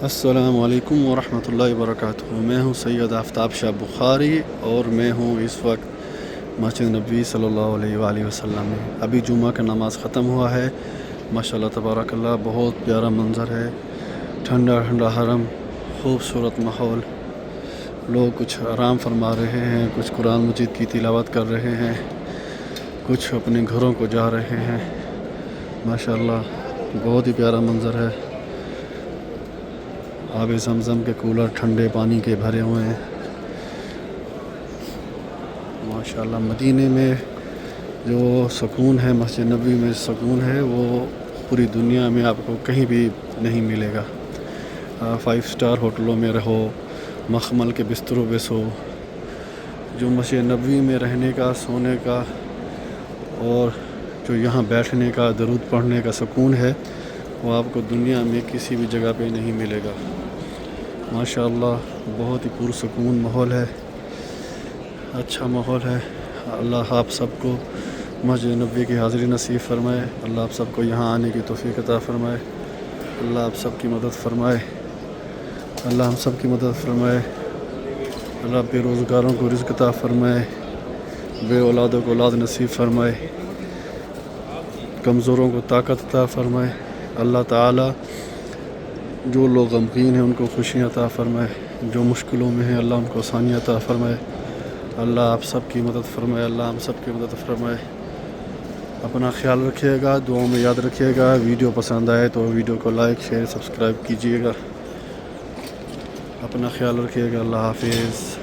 السلام علیکم ورحمۃ اللہ وبرکاتہ۔ میں ہوں سید آفتاب شاہ بخاری اور میں ہوں اس وقت مسجد نبوی صلی اللہ علیہ وآلہ وسلم میں۔ ابھی جمعہ کا نماز ختم ہوا ہے، ماشاءاللہ تبارک اللہ، بہت پیارا منظر ہے، ٹھنڈا ٹھنڈا حرم، خوبصورت ماحول، لوگ کچھ آرام فرما رہے ہیں، کچھ قرآن مجید کی تلاوت کر رہے ہیں، کچھ اپنے گھروں کو جا رہے ہیں۔ ماشاءاللہ بہت ہی پیارا منظر ہے۔ آب زمزم کے کولر ٹھنڈے پانی کے بھرے ہوئے ہیں۔ ماشاءاللہ مدینے میں جو سکون ہے، مسجد نبوی میں سکون ہے، وہ پوری دنیا میں آپ کو کہیں بھی نہیں ملے گا۔ 5 اسٹار ہوٹلوں میں رہو، مخمل کے بستروں پہ سو، جو مسجد نبوی میں رہنے کا، سونے کا اور جو یہاں بیٹھنے کا، درود پڑھنے کا سکون ہے، وہ آپ کو دنیا میں کسی بھی جگہ پہ نہیں ملے گا۔ ماشاءاللہ بہت ہی پرسکون ماحول ہے، اچھا ماحول ہے۔ اللہ آپ سب کو مسجد نبوی کی حاضری نصیب فرمائے، اللہ آپ سب کو یہاں آنے کی توفیق عطا فرمائے، اللہ آپ سب کی مدد فرمائے، اللہ ہم سب کی مدد فرمائے، اللہ بے روزگاروں کو رزق عطا فرمائے، بے اولادوں کو اولاد نصیب فرمائے، کمزوروں کو طاقت عطا فرمائے، اللہ تعالی جو لوگ غمگین ہیں ان کو خوشیاں عطا فرمائے، جو مشکلوں میں ہیں اللہ ان کو آسانیاں عطا فرمائے، اللہ آپ سب کی مدد فرمائے، اللہ ہم سب کی مدد فرمائے۔ اپنا خیال رکھیے گا، دعاؤں میں یاد رکھیے گا۔ ویڈیو پسند آئے تو ویڈیو کو لائک، شیئر، سبسکرائب کیجیے گا۔ اپنا خیال رکھیے گا۔ اللہ حافظ۔